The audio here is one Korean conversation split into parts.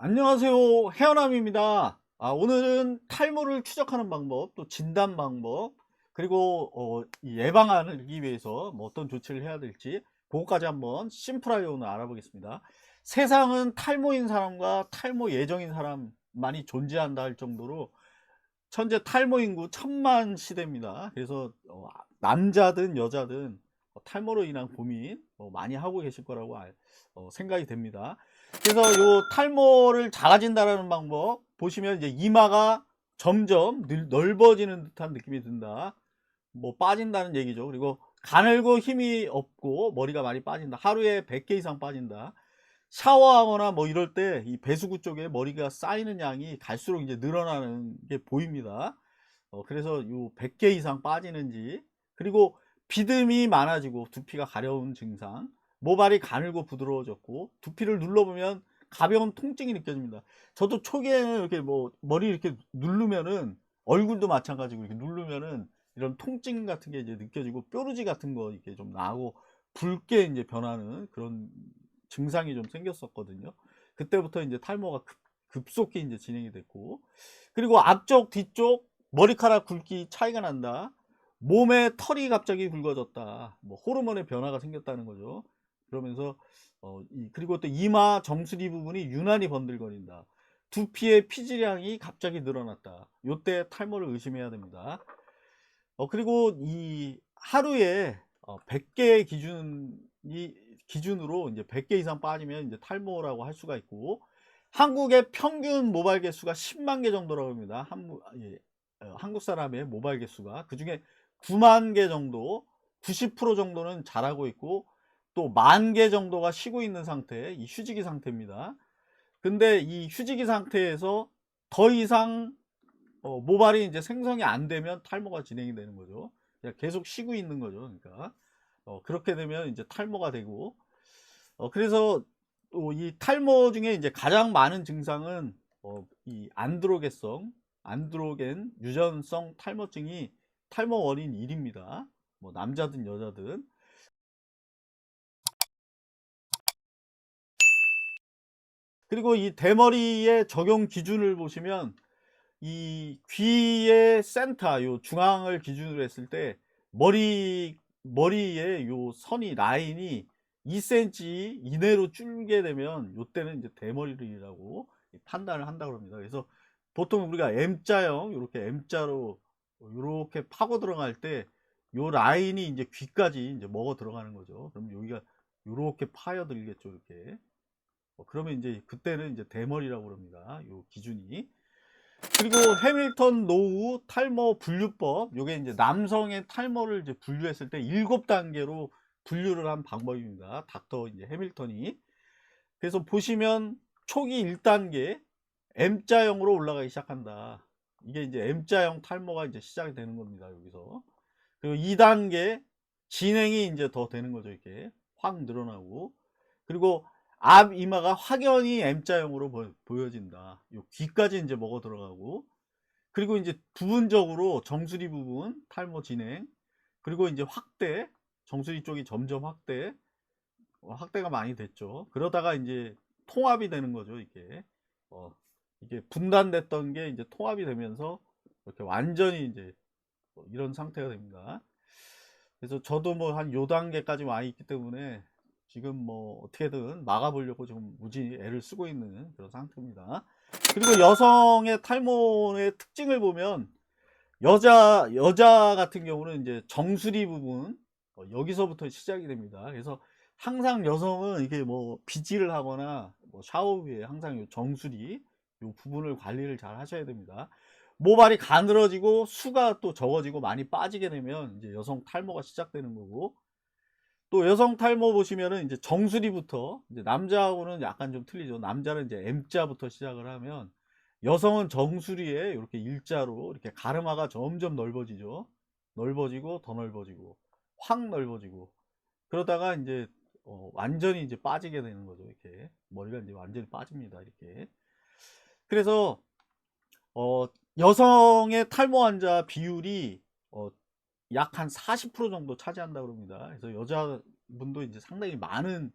안녕하세요. 해어남입니다. 오늘은 탈모를 추적하는 방법, 또 진단 방법, 그리고 이 예방하기 위해서 뭐 어떤 조치를 해야 될지 그것까지 한번 심플하게 오늘 알아보겠습니다. 세상은 탈모인 사람과 탈모 예정인 사람만이 존재한다 할 정도로 현재 탈모 인구 1000만 시대입니다. 그래서 남자든 여자든 탈모로 인한 고민 많이 하고 계실 거라고 생각이 됩니다. 그래서 요 탈모를 작아진다라는 방법 보시면 이제 이마가 점점 넓어지는 듯한 느낌이 든다. 뭐 빠진다는 얘기죠. 그리고 가늘고 힘이 없고 머리가 많이 빠진다. 하루에 100개 이상 빠진다. 샤워하거나 뭐 이럴 때 이 배수구 쪽에 머리가 쌓이는 양이 갈수록 이제 늘어나는 게 보입니다. 그래서 요 100개 이상 빠지는지, 그리고 비듬이 많아지고 두피가 가려운 증상, 모발이 가늘고 부드러워졌고 두피를 눌러보면 가벼운 통증이 느껴집니다. 저도 초기에는 이렇게 뭐 머리 이렇게 누르면은, 얼굴도 마찬가지고 이렇게 누르면은 이런 통증 같은 게 이제 느껴지고 뾰루지 같은 거 이렇게 좀 나고 붉게 이제 변하는 그런 증상이 좀 생겼었거든요. 그때부터 이제 탈모가 급속히 이제 진행이 됐고, 그리고 앞쪽 뒤쪽 머리카락 굵기 차이가 난다. 몸에 털이 갑자기 굵어졌다. 뭐 호르몬의 변화가 생겼다는 거죠. 그러면서 그리고 또 이마 정수리 부분이 유난히 번들거린다. 두피의 피지량이 갑자기 늘어났다. 요때 탈모를 의심해야 됩니다. 그리고 이 하루에 100개 기준으로 이제 100개 이상 빠지면 이제 탈모라고 할 수가 있고, 한국의 평균 모발 개수가 10만 개 정도라고 합니다. 한국 사람의 모발 개수가 그중에 9만 개 정도, 90% 정도는 자라고 있고, 또 1만 개 정도가 쉬고 있는 상태, 이 휴지기 상태입니다. 근데 이 휴지기 상태에서 더 이상 모발이 이제 생성이 안 되면 탈모가 진행이 되는 거죠. 그냥 계속 쉬고 있는 거죠. 그러니까 그렇게 되면 이제 탈모가 되고, 그래서 또 이 탈모 중에 이제 가장 많은 증상은 이 안드로겐 유전성 탈모증이 탈모 원인 1입니다. 뭐 남자든 여자든. 그리고 이 대머리의 적용 기준을 보시면, 이 귀의 센터 요 중앙을 기준으로 했을 때 머리에 요 선이 라인이 2cm 이내로 줄게 되면 요때는 이제 대머리라고 판단을 한다고 합니다. 그래서 보통 우리가 M자형, 요렇게 M자로 요렇게 파고 들어갈 때 요 라인이 이제 귀까지 이제 먹어 들어가는 거죠. 그럼 여기가 요렇게 파여들겠죠, 이렇게. 그러면 이제 그때는 이제 대머리라고 합니다. 요 기준이. 그리고 해밀턴 노우 탈모 분류법, 요게 이제 남성의 탈모를 이제 분류했을 때 7단계로 분류를 한 방법입니다. 닥터 이제 해밀턴이. 그래서 보시면 초기 1단계 M자형으로 올라가기 시작한다. 이게 이제 M자형 탈모가 이제 시작이 되는 겁니다. 여기서. 그리고 2단계 진행이 이제 더 되는 거죠. 이렇게 확 늘어나고. 그리고 앞 이마가 확연히 M자형으로 보여진다. 요 귀까지 이제 먹어 들어가고, 그리고 이제 부분적으로 정수리 부분 탈모 진행, 그리고 이제 확대, 정수리 쪽이 점점 확대가 많이 됐죠. 그러다가 이제 통합이 되는 거죠. 이게 분단됐던 게 이제 통합이 되면서 이렇게 완전히 이제 이런 상태가 됩니다. 그래서 저도 뭐 한 요 단계까지 와 있기 때문에 지금 뭐 어떻게든 막아보려고 좀 무지 애를 쓰고 있는 그런 상태입니다. 그리고 여성의 탈모의 특징을 보면, 여자 같은 경우는 이제 정수리 부분 여기서부터 시작이 됩니다. 그래서 항상 여성은 이게 뭐 빗질을 하거나 뭐 샤워 후에 항상 요 정수리 요 부분을 관리를 잘 하셔야 됩니다. 모발이 가늘어지고 수가 또 적어지고 많이 빠지게 되면 이제 여성 탈모가 시작되는 거고, 또 여성 탈모 보시면은 이제 정수리부터, 이제 남자하고는 약간 좀 틀리죠. 남자는 이제 M자부터 시작을 하면, 여성은 정수리에 이렇게 일자로 이렇게 가르마가 점점 넓어지죠. 넓어지고 더 넓어지고 확 넓어지고, 그러다가 이제 완전히 이제 빠지게 되는 거죠. 이렇게 머리가 이제 완전히 빠집니다. 이렇게. 그래서 어, 여성의 탈모 환자 비율이 약 한 40% 정도 차지한다고 합니다. 그래서 여자분도 이제 상당히 많은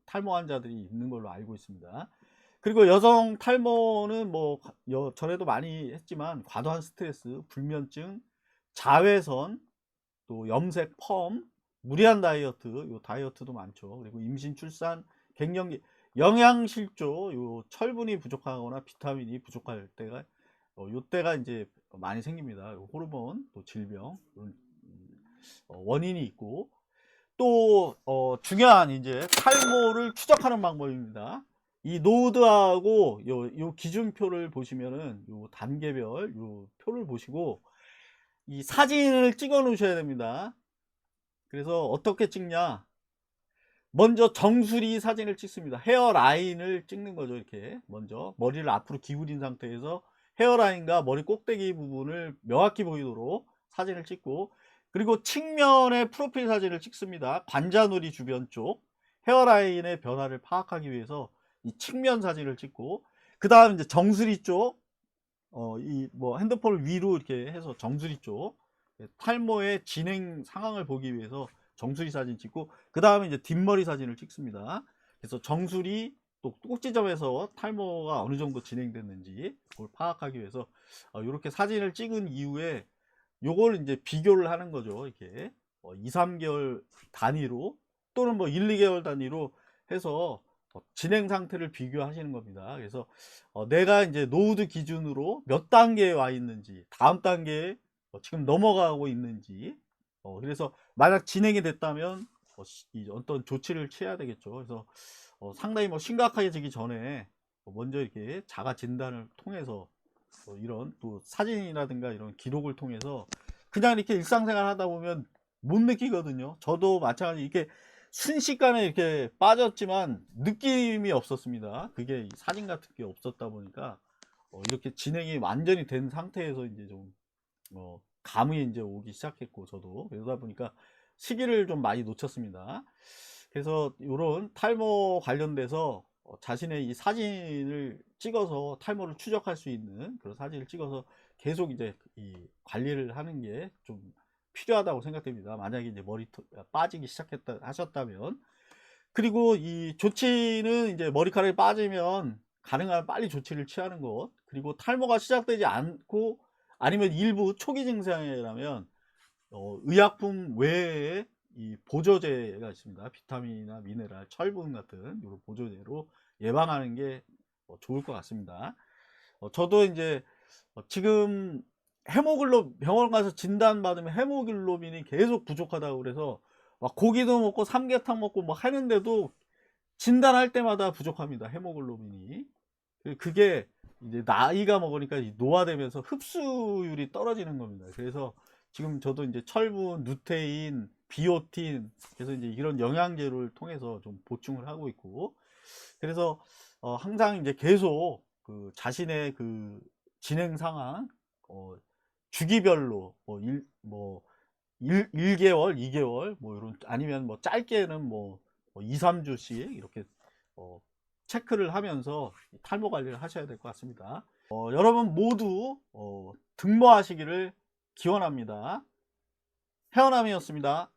탈모 환자들이 있는 걸로 알고 있습니다. 그리고 여성 탈모는 뭐 전에도 많이 했지만 과도한 스트레스, 불면증, 자외선, 또 염색, 펌, 무리한 다이어트, 요 다이어트도 많죠. 그리고 임신, 출산, 갱년기, 영양실조, 요 철분이 부족하거나 비타민이 부족할 때가 요 때가 이제 많이 생깁니다. 요 호르몬, 또 질병, 이런 원인이 있고, 또 중요한 이제 탈모를 추적하는 방법입니다. 이 노드하고 요 기준표를 보시면은 요 단계별 요 표를 보시고 이 사진을 찍어 놓으셔야 됩니다. 그래서 어떻게 찍냐? 먼저 정수리 사진을 찍습니다. 헤어라인을 찍는 거죠. 이렇게 먼저 머리를 앞으로 기울인 상태에서 헤어라인과 머리 꼭대기 부분을 명확히 보이도록 사진을 찍고, 그리고 측면의 프로필 사진을 찍습니다. 관자놀이 주변 쪽 헤어라인의 변화를 파악하기 위해서 이 측면 사진을 찍고, 그 다음 이제 정수리 쪽 이 뭐 핸드폰을 위로 이렇게 해서 정수리 쪽 탈모의 진행 상황을 보기 위해서 정수리 사진 찍고, 그 다음에 이제 뒷머리 사진을 찍습니다. 그래서 정수리 또 꼭지점에서 탈모가 어느 정도 진행됐는지 그걸 파악하기 위해서 이렇게 사진을 찍은 이후에 요걸 이제 비교를 하는 거죠. 이렇게 2, 3개월 단위로 또는 뭐 1, 2개월 단위로 해서 진행 상태를 비교하시는 겁니다. 그래서 내가 이제 노후드 기준으로 몇 단계에 와 있는지, 다음 단계에 지금 넘어가고 있는지, 그래서 만약 진행이 됐다면 어떤 조치를 취해야 되겠죠. 그래서 상당히 뭐 심각해지기 전에 먼저 이렇게 자가 진단을 통해서 이런 또 사진이라든가 이런 기록을 통해서 그냥 이렇게 일상생활 하다 보면 못 느끼거든요. 저도 마찬가지 이렇게 순식간에 이렇게 빠졌지만 느낌이 없었습니다. 그게 사진 같은 게 없었다 보니까 이렇게 진행이 완전히 된 상태에서 이제 좀 감이 이제 오기 시작했고, 저도 그러다 보니까 시기를 좀 많이 놓쳤습니다. 그래서 이런 탈모 관련돼서 자신의 이 사진을 찍어서 탈모를 추적할 수 있는 그런 사진을 찍어서 계속 이제 이 관리를 하는 게 좀 필요하다고 생각됩니다. 만약에 이제 머리 빠지기 시작했다 하셨다면. 그리고 이 조치는 이제 머리카락이 빠지면 가능한 빨리 조치를 취하는 것, 그리고 탈모가 시작되지 않고 아니면 일부 초기 증상이라면 의약품 외에 이 보조제가 있습니다. 비타민이나 미네랄, 철분 같은 이런 보조제로 예방하는 게 좋을 것 같습니다. 저도 이제 지금 병원 가서 진단 받으면 헤모글로빈이 계속 부족하다고 그래서 막 고기도 먹고 삼계탕 먹고 뭐 하는데도 진단할 때마다 부족합니다. 헤모글로빈이. 그게 이제 나이가 먹으니까 노화되면서 흡수율이 떨어지는 겁니다. 그래서 지금 저도 이제 철분, 누테인, 비오틴, 그래서 이제 이런 영양제를 통해서 좀 보충을 하고 있고, 그래서 항상 이제 계속 그 자신의 그 진행 상황 주기별로 뭐 1개월, 2개월 뭐 이런, 아니면 뭐 짧게는 뭐 2, 3주씩 이렇게 체크를 하면서 탈모 관리를 하셔야 될 것 같습니다. 여러분 모두 등모하시기를 기원합니다. 헤어남이었습니다.